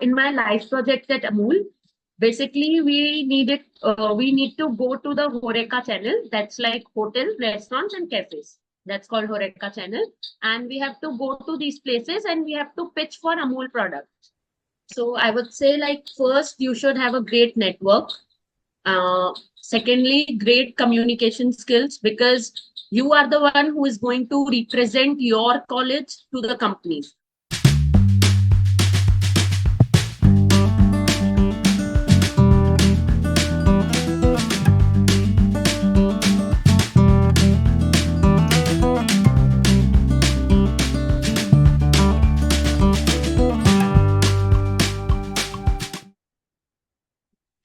in my life project at Amul, basically we need to go to the Horeca channel. That's like hotel, restaurants, and cafes. That's called Horeca channel. And we have to go to these places and we have to pitch for Amul products. So I would say, like, first, you should have a great network. Secondly, great communication skills, because you are the one who is going to represent your college to the companies.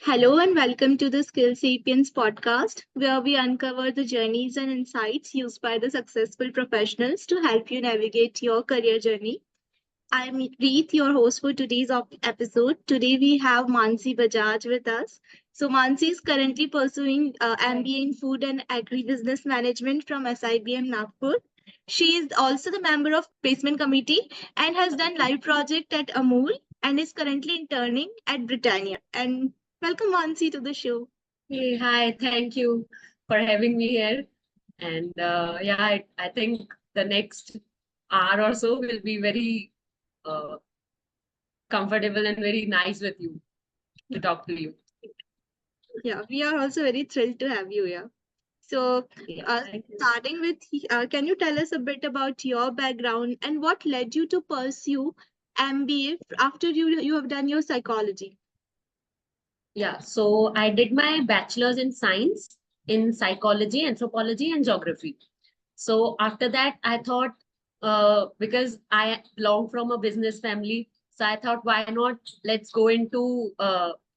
Hello and welcome to the Skilled Sapiens Podcast, where we uncover the journeys and insights used by the successful professionals to help you navigate your career journey. I'm Reet, your host for today's episode. Today we have Mansi Bajaj with us. So Mansi is currently pursuing MBA in Food and Agri-Business Management from SIBM Nagpur. She is also the member of placement committee and has done live project at Amul and is currently interning at Britannia. And welcome Mansi to the show. Hey, hi, thank you for having me here. And yeah, I think the next hour or so will be very uh, comfortable and very nice with you to talk to you. Yeah, we are also very thrilled to have you here. So, Yeah, uh, thank you. starting with, can you tell us a bit about your background and what led you to pursue MBA after you have done your psychology? Yeah, so I did my bachelor's in science in psychology, anthropology, and geography. So after that, I thought, because I belong from a business family, so I thought, why not? Let's go into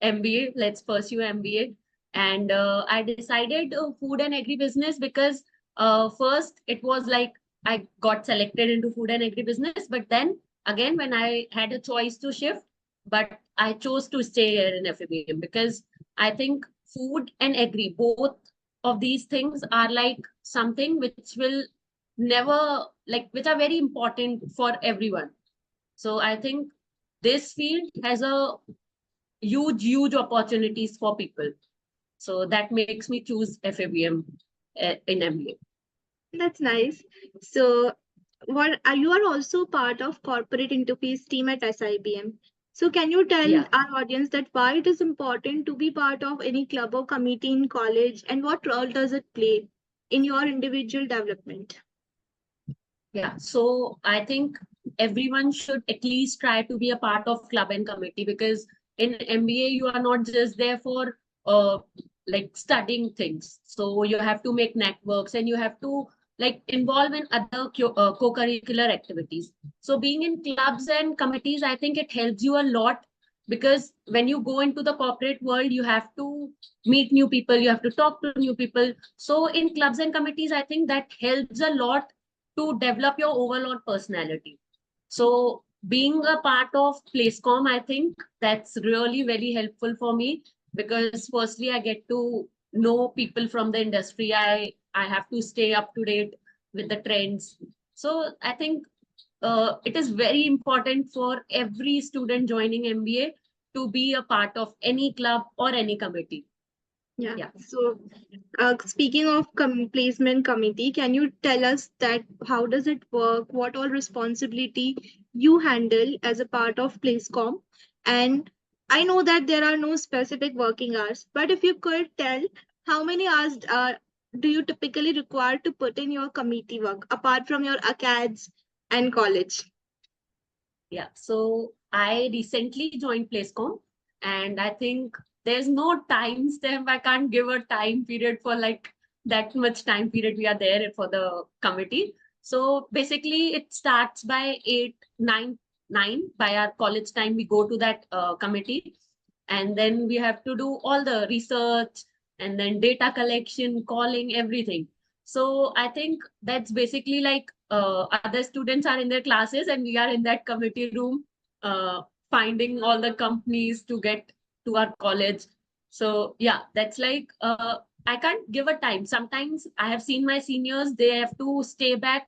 MBA. Let's pursue MBA. And I decided food and agribusiness because first it was like I got selected into food and agribusiness, but then again when I had a choice to shift, but I chose to stay here in FABM because I think food and agri, both of these things are like something which will never, like, which are very important for everyone. So I think this field has a huge opportunities for people. So that makes me choose FABM in MBA. That's nice. So, what you are also part of corporate interface team at SIBM. So, can you tell Yeah. our audience that why it is important to be part of any club or committee in college, and what role does it play in your individual development? Yeah, so I think everyone should at least try to be a part of club and committee, because in MBA you are not just there for like studying things. So you have to make networks and you have to like involve in other co-curricular activities. So being in clubs and committees, I think it helps you a lot, because when you go into the corporate world, you have to meet new people, you have to talk to new people. So in clubs and committees, I think that helps a lot to develop your overall personality. So being a part of Placecom, I think that's really very helpful for me, because firstly I get to know people from the industry. I have to stay up to date with the trends. So I think it is very important for every student joining MBA to be a part of any club or any committee. Yeah. Yeah. So, speaking of placement committee, can you tell us that how does it work? What all responsibility you handle as a part of Placecom? And I know that there are no specific working hours, but if you could tell how many hours do you typically require to put in your committee work apart from your acads and college? Yeah, so I recently joined Placecom, and I think there's no time stamp. I can't give a time period for like that much time period we are there for the committee. So basically, it starts by 8, 9, 9 by our college time. We go to that committee, and then we have to do all the research and then data collection, calling, everything. So I think that's basically like other students are in their classes and we are in that committee room finding all the companies to get to our college. So yeah, that's like I can't give a time. Sometimes I have seen my seniors, they have to stay back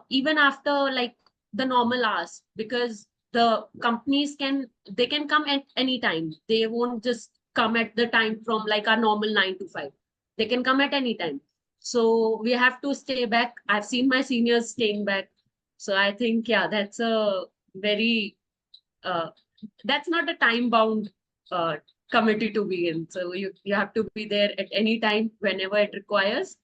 even after like the normal hours, because the companies they can come at any time. They won't just come at the time from like our normal 9 to 5. They can come at any time. So we have to stay back. I've seen my seniors staying back. So I think, yeah, that's a very uh, that's not a time bound uh, committee to be in. So you have to be there at any time whenever it requires.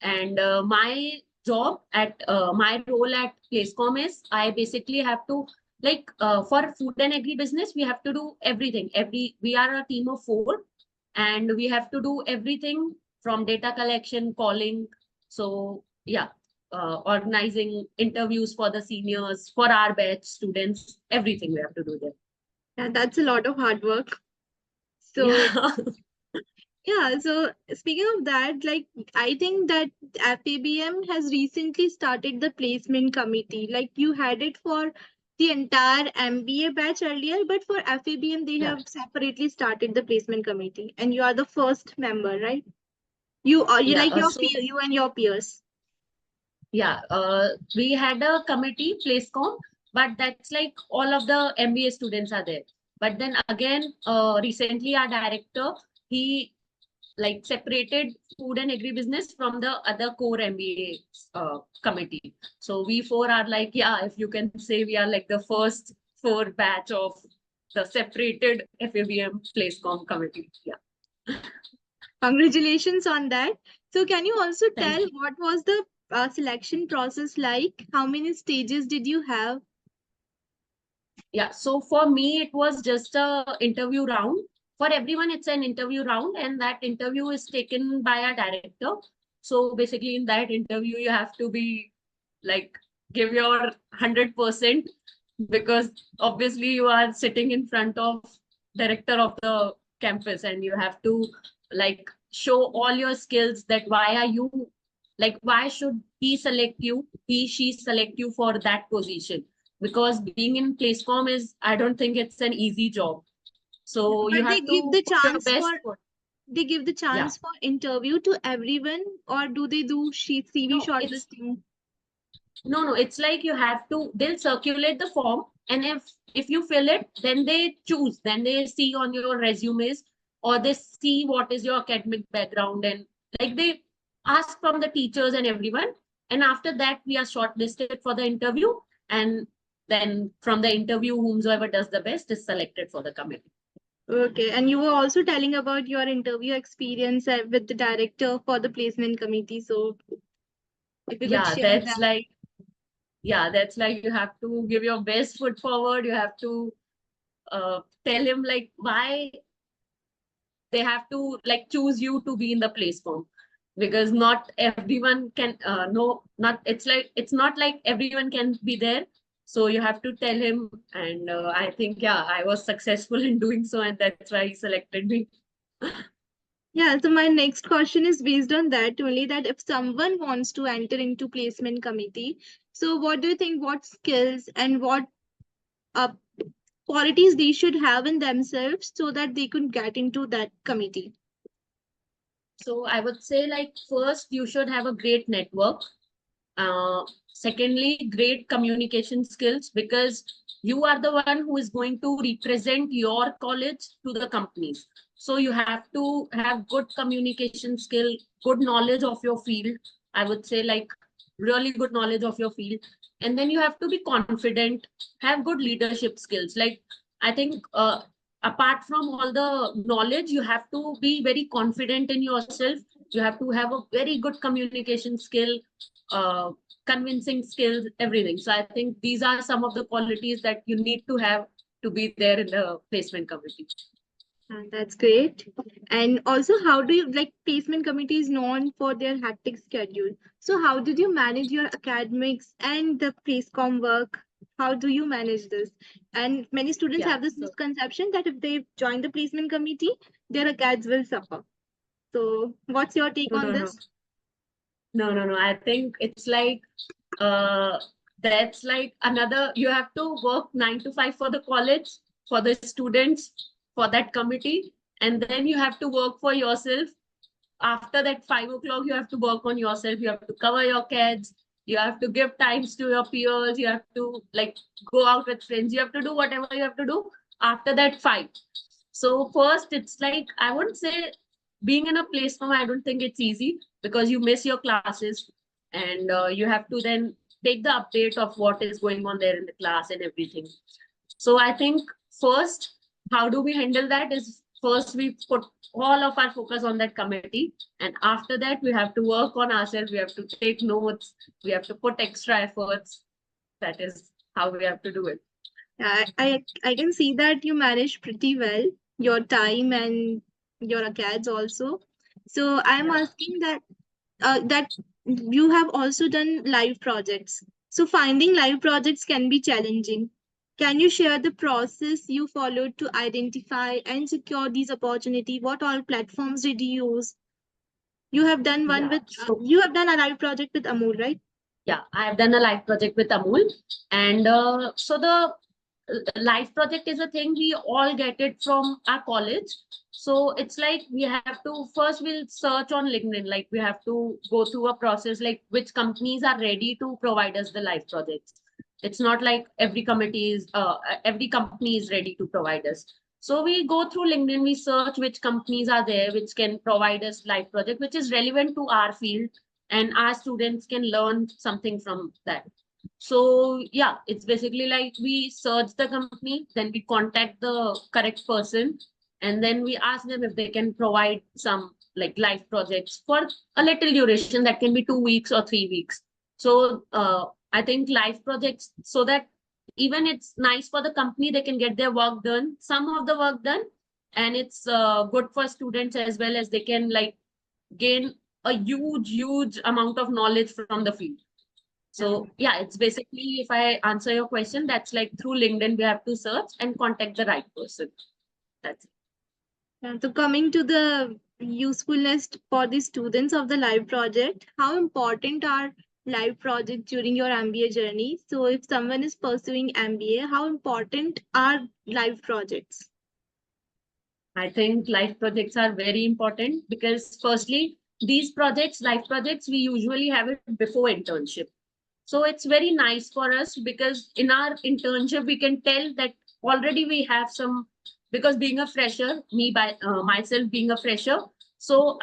And my job at my role at Placecom is I basically have to like for food and agribusiness, we have to do everything. We are a team of 4 and we have to do everything from data collection, calling. So yeah, organizing interviews for the seniors, for our batch students, everything we have to do there. Yeah, that's a lot of hard work. So Yeah. yeah, so speaking of that, like I think that FABM has recently started the placement committee. Like you had it for the entire MBA batch earlier, but for FABM they Yeah. have separately started the placement committee, and you are the first member, right? You are you Yeah. like your So you and your peers. yeah, we had a committee, Placecom, but that's like all of the MBA students are there. But then again, recently our director, he like separated food and agribusiness from the other core MBA committee. So we 4 are like, yeah, if you can say we are like the first 4 batch of the separated FABM Placecom committee. Yeah. Congratulations on that. So can you also Thank tell you. what was the selection process like? How many stages did you have? Yeah, so for me, it was just a interview round. For everyone, it's an interview round, and that interview is taken by a director. So basically, in that interview, you have to be like give your 100% because obviously you are sitting in front of director of the campus, and you have to like show all your skills. That why are you like why should she select you for that position, because being in Placecom is, I don't think it's an easy job. So you But they have give to the put your chance for best foot. they give the Yeah. chance for interview to everyone, or do they do CV No, it's shortlisting? no, it's like you have to, they'll circulate the form, and if you fill it, then they choose, then they see on your resumes, or they see what is your academic background, and like they ask from the teachers and everyone. And after that, we are shortlisted for the interview, and then from the interview, whomsoever does the best is selected for the committee. Okay, and you were also telling about your interview experience with the director for the placement committee. So if you could Yeah, share that. that's like you have to give your best foot forward. You have to tell him like why they have to like choose you to be in the place form, because not everyone can no not it's not like everyone can be there. So you have to tell him, and I think, yeah, I was successful in doing so, and that's why he selected me. Yeah, so my next question is based on that only, that if someone wants to enter into placement committee, so what do you think, what skills and what uh, qualities they should have in themselves so that they could get into that committee? So I would say, like, first you should have a great network. Secondly, great communication skills, because you are the one who is going to represent your college to the companies. So you have to have good communication skill, good knowledge of your field. I would say, like, really good knowledge of your field. And then you have to be confident, have good leadership skills. Like, I think apart from all the knowledge, you have to be very confident in yourself. You have to have a very good communication skill, uh, convincing skills, everything. So I think these are some of the qualities that you need to have to be there in the placement committee. That's great. And also, how do you like placement committee is known for their hectic schedule? So, how did you manage your academics and the placecom work? How do you manage this? And many students Yeah. have this So misconception that if they join the placement committee, their acads will suffer. So, what's your take no, on no, no, this? no. I think it's like uh that's like another, you have to work 9 to 5 for the college, for the students, for that committee, and then you have to work for yourself. After that 5 o'clock, you have to work on yourself. You have to cover your kids. You have to give times to your peers. You have to like go out with friends. You have to do whatever you have to do. After that, fight. So first, it's like I wouldn't say being in a place I don't think it's easy because you miss your classes and you have to then take the update of what is going on there in the class and everything. So I think first, how do we handle that is first we put all of our focus on that committee. And after that, we have to work on ourselves. We have to take notes. We have to put extra efforts. That is how we have to do it. I can see that you manage pretty well your time and your acads also. So I'm Yeah. asking that you have also done live projects. So finding live projects can be challenging. Can you share the process you followed to identify and secure these opportunity? What all platforms did you use? You have done one Yeah. with So you have done a live project with Amul, right? yeah, I have done a live project with Amul. And so the life project is a thing we all get it from our college. So it's like we have to first we'll search on LinkedIn, like we have to go through a process like which companies are ready to provide us the life projects. It's not like every company is ready to provide us. So we go through LinkedIn, we search which companies are there which can provide us life project which is relevant to our field, and our students can learn something from that. So yeah, it's basically like we search the company, then we contact the correct person, and then we ask them if they can provide some like live projects for a little duration that can be 2 weeks or 3 weeks. So I think live projects so that even it's nice for the company, they can get their work done, some of the work done, and it's good for students as well as they can like gain a huge amount of knowledge from the field. So yeah, it's basically, if I answer your question, that's like through LinkedIn, we have to search and contact the right person. That's it. So coming to the usefulness for the students of the live project, how important are live projects during your MBA journey? So if someone is pursuing MBA, how important are live projects? I think life projects are very important because firstly, these projects, life projects, we usually have it before internship. So it's very nice for us because in our internship, we can tell that already we have some, because being a fresher, me by myself being a fresher. So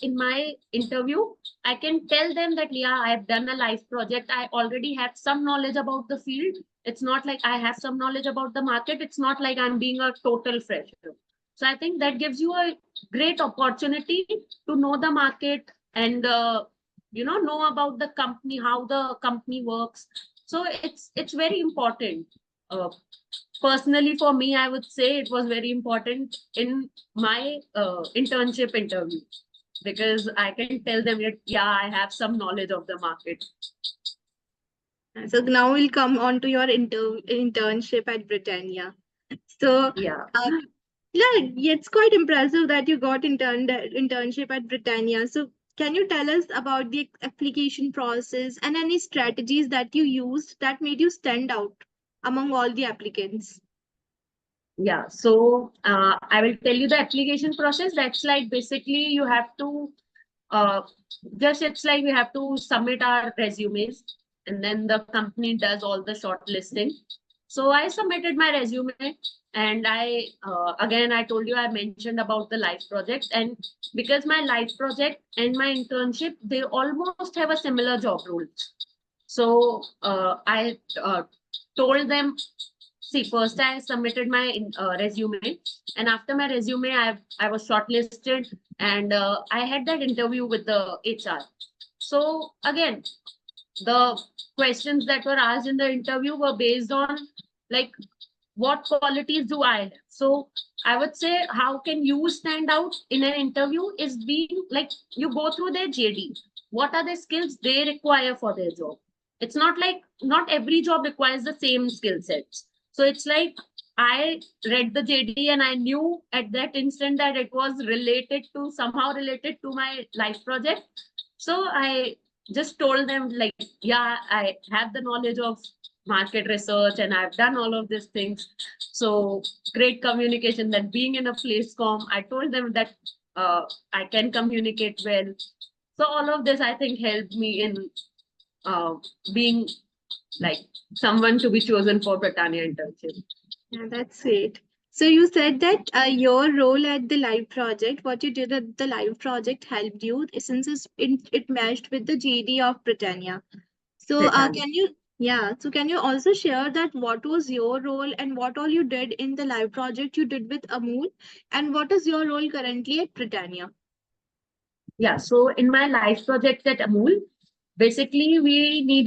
in my interview, I can tell them that, yeah, I have done a life project. I already have some knowledge about the field. It's not like I have some knowledge about the market. It's not like I'm being a total fresher. So I think that gives you a great opportunity to know the market and know about the company, how the company works. So it's very important. uh, Personally for me, I would say it was very important in my internship interview because I can tell them that yeah, I have some knowledge of the market. So now we'll come on to your internship at Britannia. So Yeah. yeah, it's quite impressive that you got internship at Britannia. So can you tell us about the application process and any strategies that you used that made you stand out among all the applicants? Yeah, so I will tell you the application process. That's like basically you have to uh, just it's like we have to submit our resumes and then the company does all the shortlisting. So I submitted my resume and again, I told you I mentioned about the life project, and because my life project and my internship, they almost have a similar job role. So I told them, see, first I submitted my resume, and after my resume, I was shortlisted, and I had that interview with the HR. So again, the questions that were asked in the interview were based on like what qualities do I have. So I would say how can you stand out in an interview is being like you go through their JD. What are the skills they require for their job? It's not like not every job requires the same skill sets. So it's like I read the JD and I knew at that instant that it was somehow related to my life project. So I just told them like, yeah, I have the knowledge of market research and I've done all of these things. So great communication, that being in a place I told them that I can communicate well. So all of this I think helped me in being like someone to be chosen for Britannia internship. Yeah, that's great. So you said that your role at the live project, what you did at the live project helped you since it matched with the JD of Britannia. So Britannia. so can you also share that what was your role and what all you did in the live project you did with Amul, and what is your role currently at Britannia? Yeah, so in my life project at Amul, basically we need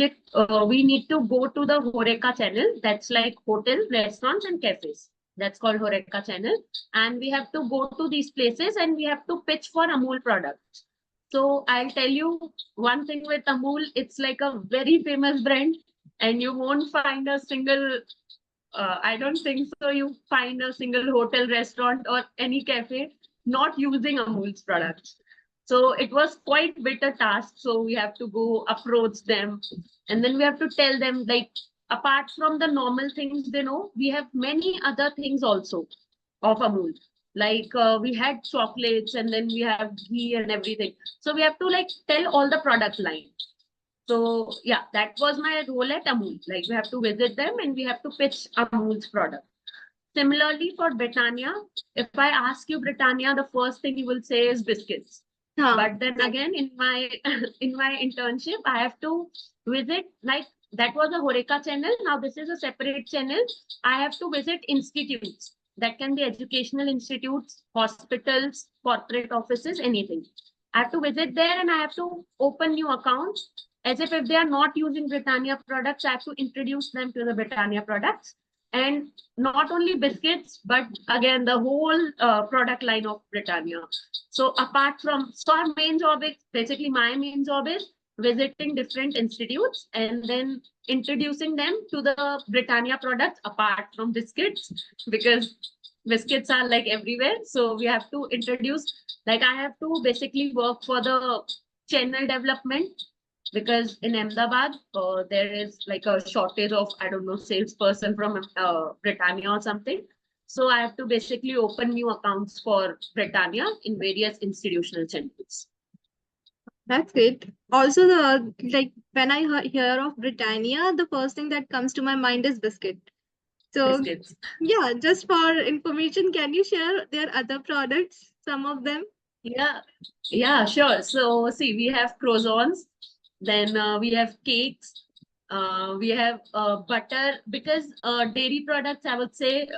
to go to the Horeca channel. That's like hotel, restaurants, and cafes. That's called Horeca channel. And we have to go to these places and we have to pitch for Amul products. So I'll tell you one thing with Amul, it's like a very famous brand, and you won't find a single I don't think so. You find a single hotel, restaurant, or any cafe not using Amul's products. So it was quite bit a task. So we have to go approach them, and then we have to tell them like apart from the normal things they know, we have many other things also of Amul. Like we had chocolates, and then we have ghee and everything. So we have to like tell all the product line. So yeah, that was my role at Amul. Like we have to visit them and we have to pitch Amul's product. Similarly for Britannia, if I ask you Britannia, the first thing you will say is biscuits. But then again, in my in my internship, I have to visit like that was a Horeca channel. Now this is a separate channel. I have to visit institutes. That can be educational institutes, hospitals, corporate offices, anything. I have to visit there and I have to open new accounts as if they are not using Britannia products, I have to introduce them to the Britannia products. And not only biscuits, but again, the whole product line of Britannia. So our main job is basically my main job is visiting different institutes and then introducing them to the Britannia products apart from biscuits, because biscuits are like everywhere. So we have to introduce, like I have to basically work for the channel development, because in Ahmedabad, there is like a shortage of, I don't know, salesperson from Britannia or something. So I have to basically open new accounts for Britannia in various institutional channels. That's great. Also, the like when I hear of Britannia, the first thing that comes to my mind is biscuit. So Biscuits. yeah, just for information, can you share their other products, some of them? Yeah, sure. So see, we have croissants, then we have cakes, we have butter, because dairy products, I would say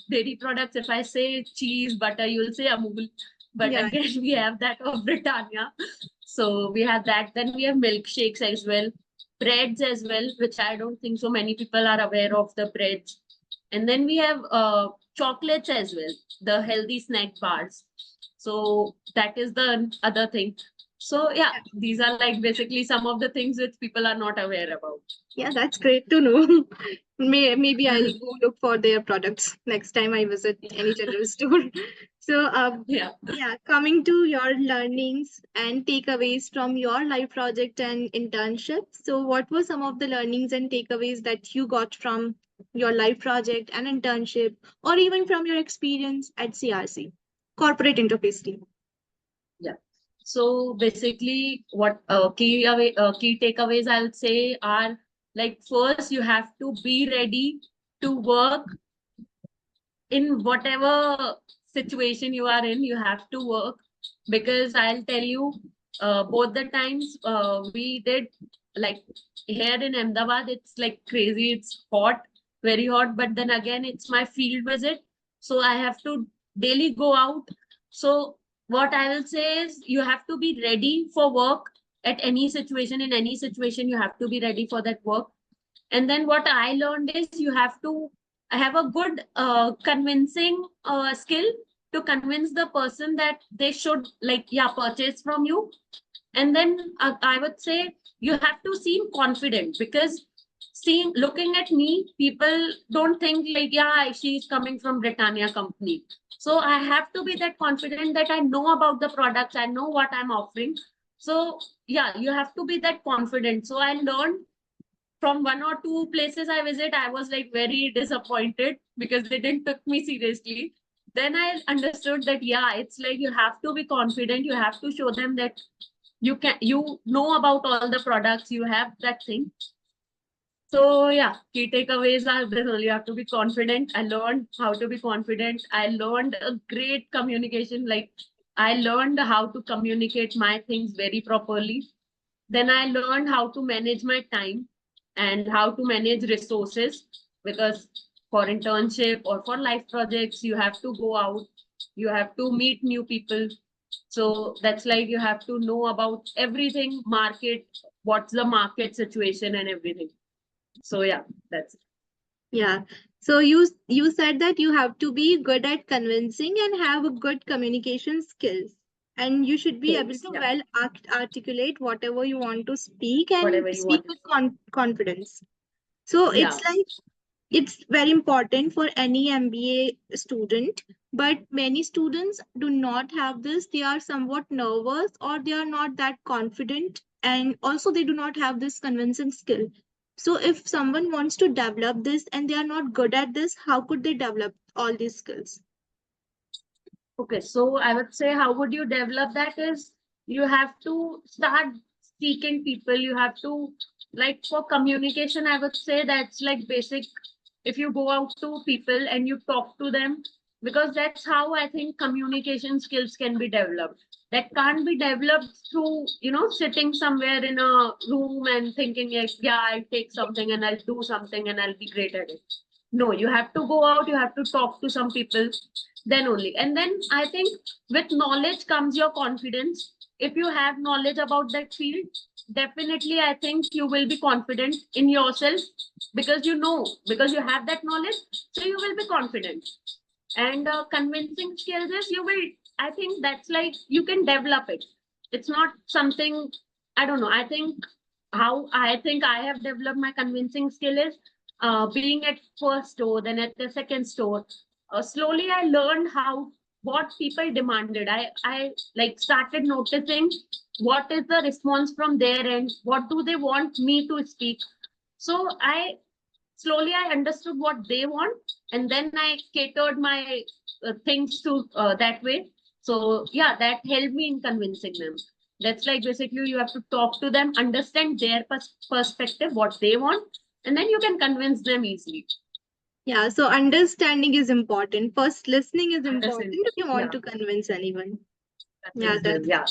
dairy products, if I say cheese, butter, you'll say Amul. But Yeah. again, we have that of Britannia. So we have that. Then we have milkshakes as well, breads as well, which I don't think so many people are aware of the breads. And then we have chocolates as well, the healthy snack bars. So that is the other thing. So yeah, these are like basically some of the things which people are not aware about. Yeah, that's great to know. Maybe I'll go look for their products next time I visit any general store. So, Yeah. coming to your learnings and takeaways from your life project and internship. So, what were some of the learnings and takeaways that you got from your life project and internship, or even from your experience at CRC, corporate interface team? Yeah. So basically, what key takeaways I'll say are like, first you have to be ready to work in whatever situation you are in. You have to work, because I'll tell you, both the times we did, like here in Ahmedabad, it's like crazy. It's hot, very hot. But then again, it's my field visit, so I have to daily go out. So what I will say is, you have to be ready for work at any situation. In any situation, you have to be ready for that work. And then what I learned is, you have to have a good convincing skill to convince the person that they should, like, yeah, purchase from you. And then I would say you have to seem confident, because looking at me, people don't think like, yeah, she's coming from Britannia company. So I have to be that confident that I know about the products, I know what I'm offering. So yeah, you have to be that confident. So I learned from one or two places I visit, I was like very disappointed because they didn't took me seriously. Then I understood that, yeah, it's like you have to be confident. You have to show them that you know about all the products, you have that thing. So yeah, key takeaways are this only. You have to be confident. I learned how to be confident. I learned a great communication. Like I learned how to communicate my things very properly. Then I learned how to manage my time and how to manage resources, because for internship or for life projects, you have to go out, you have to meet new people. So that's like you have to know about everything, market, what's the market situation and everything. So yeah, that's it. Yeah. So you said that you have to be good at convincing and have a good communication skills. And you should be able Skills. to Yeah, well articulate whatever you want to speak and whatever you speak want. with confidence. So Yeah. it's very important for any MBA student, but many students do not have this. They are somewhat nervous or they are not that confident, and also they do not have this convincing skill. So if someone wants to develop this and they are not good at this, how could they develop all these skills? Okay, so I would say how would you develop that is you have to start seeking people. You have to, like for communication, I would say that's like basic. If you go out to people and you talk to them, because that's how I think communication skills can be developed. That can't be developed through, sitting somewhere in a room and thinking, like, yeah, I'll take something and I'll do something and I'll be great at it. No, you have to go out, you have to talk to some people, then only. And then I think with knowledge comes your confidence. If you have knowledge about that field, definitely I think you will be confident in yourself, because you have that knowledge, so you will be confident. And convincing skills is you will, I think that's like you can develop it. It's not something, I don't know. I think how I think I have developed my convincing skill is being at first store, then at the second store. Slowly I learned how what people demanded. I like started noticing what is the response from their end, what do they want me to speak. So I slowly I understood what they want, and then I catered my things to that way. So yeah, that helped me in convincing them. That's like basically you have to talk to them, understand their perspective, what they want, and then you can convince them easily. Yeah, so understanding is important. First, listening is important Understand? if you want Yeah, to convince anyone. Yeah, convince them. that's Yeah,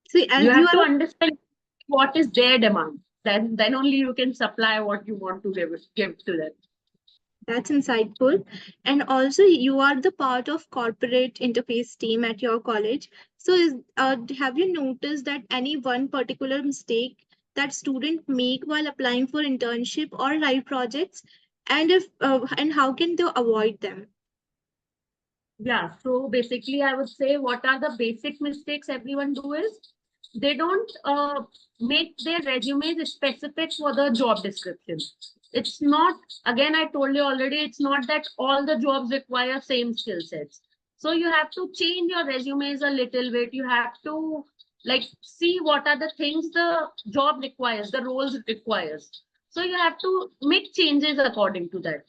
see, you as you have to are understand what is their demand. Then only you can supply what you want to give to them. that's insightful. And also, you are the part of corporate interface team at your college. So, have you noticed that any one particular mistake that student make while applying for internship or live projects, and if and how can they avoid them? Yeah, so basically, I would say what are the basic mistakes everyone do is they don't make their resumes specific for the job description. It's not, again, I told you already, it's not that all the jobs require same skill sets. So you have to change your resumes a little bit. You have to like see what are the things the job requires, the roles requires. So you have to make changes according to that.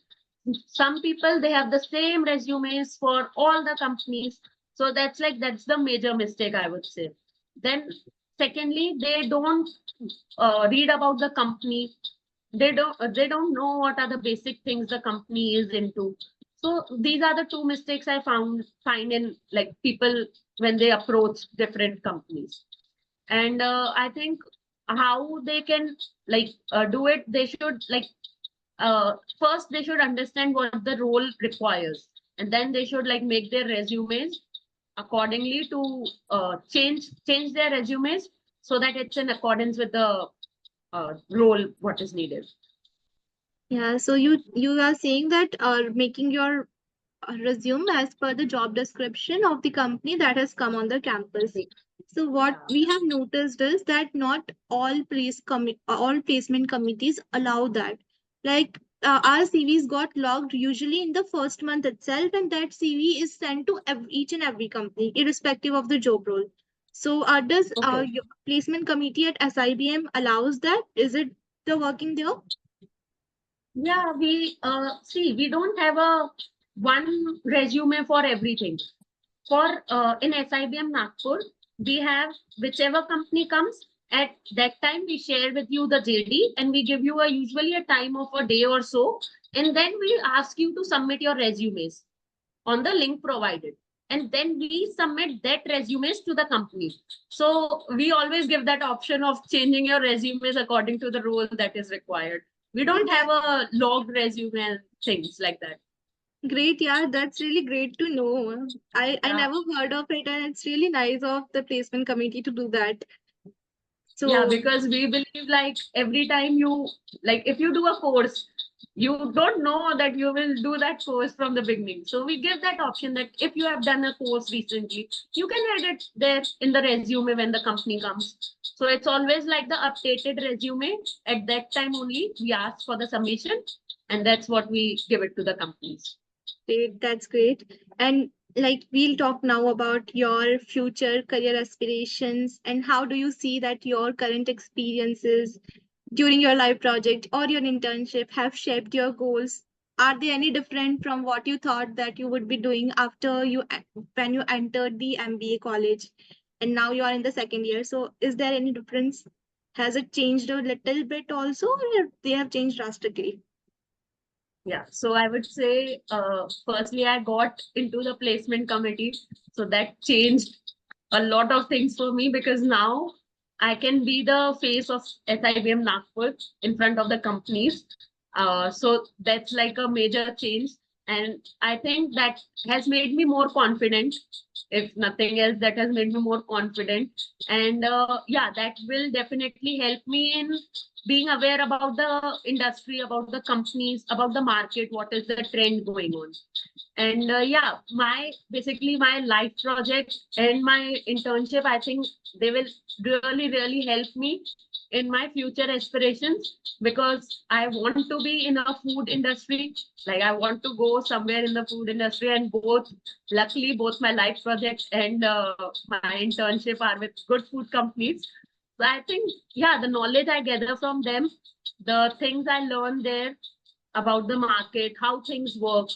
Some people they have the same resumes for all the companies, so that's the major mistake I would say. Then secondly, they don't read about the company. They don't know what are the basic things the company is into. So these are the two mistakes I find in like people when they approach different companies. And I think how they can like do it, they should like first they should understand what the role requires, and then they should like make their resumes accordingly to change their resumes so that it's in accordance with the role what is needed. Yeah, so you are saying that making your resume as per the job description of the company that has come on the campus. So what Yeah. we have noticed is that not all placement committees allow that. Like our CVs got logged usually in the first month itself, and that CV is sent to each and every company, irrespective of the job role. So does Okay. your placement committee at SIBM allows that? Is it the working there? Yeah, we see we don't have a one resume for everything. For in SIBM Nagpur, we have whichever company comes at that time, we share with you the JD and we give you usually a time of a day or so. And then we ask you to submit your resumes on the link provided. And then we submit that resumes to the company. So we always give that option of changing your resumes according to the role that is required. We don't have a log resume and things like that. Great, yeah, that's really great to know. I Yeah. never heard of it, and it's really nice of the placement committee to do that. Yeah, So because we believe like every time you, like if you do a course, you don't know that you will do that course from the beginning. So we give that option that if you have done a course recently, you can add it there in the resume when the company comes. So it's always like the updated resume. At that time only, we ask for the submission, and that's what we give it to the companies. great, that's great. And like we'll talk now about your future career aspirations and how do you see that your current experiences during your life project or your internship have shaped your goals? Are they any different from what you thought that you would be doing after when you entered the MBA college and now you are in the second year? So is there any difference? Has it changed a little bit also, or they have changed drastically? Yeah, so I would say, firstly, I got into the placement committee. So that changed a lot of things for me because now I can be the face of SIBM Nagpur in front of the companies. So that's like a major change. And I think that has made me more confident. If nothing else, that has made me more confident. And yeah, that will definitely help me in being aware about the industry, about the companies, about the market, what is the trend going on. And yeah, my basically my life project and my internship, I think they will really help me in my future aspirations because I want to be in a food industry. Like I want to go somewhere in the food industry, and luckily, both my life project and my internship are with good food companies. So I think, yeah, the knowledge I gather from them, the things I learn there about the market, how things work,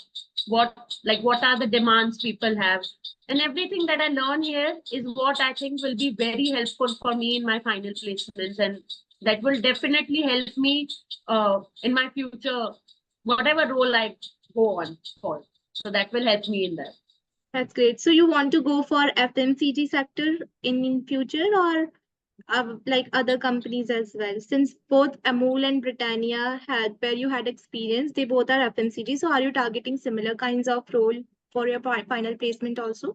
what are the demands people have, and everything that I learn here is what I think will be very helpful for me in my final placements, and that will definitely help me in my future, whatever role I go on for. So that will help me in that. That's great. So you want to go for FMCG sector in future or like other companies as well? Since both Amul and Britannia had where you had experience, they both are FMCG. So are you targeting similar kinds of role for your final placement also?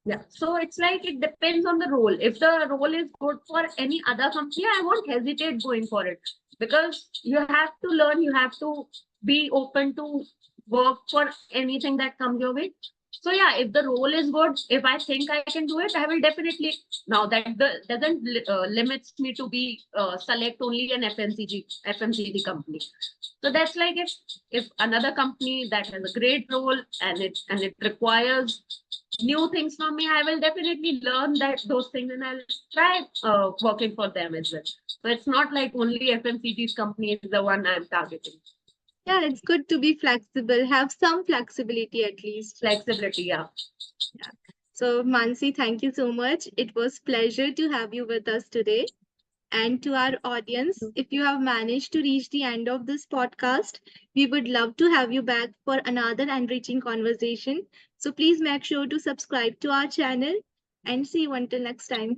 Yeah. So it's like it depends on the role. If the role is good for any other company, I won't hesitate going for it because you have to learn, you have to be open to work for anything that comes your way. So yeah, if the role is good, if I think I can do it, I will definitely. Now doesn't limits me to be select only an FMCG company. So that's like if another company that has a great role and it requires new things from me, I will definitely learn that those things and I'll try working for them as well. So it's not like only FMCG's company is the one I'm targeting. Yeah, it's good to be flexible, have some flexibility at least. Flexibility, yeah. Yeah. So Mansi, thank you so much. It was pleasure to have you with us today. And to our audience, if you have managed to reach the end of this podcast, we would love to have you back for another enriching conversation. So please make sure to subscribe to our channel and see you until next time.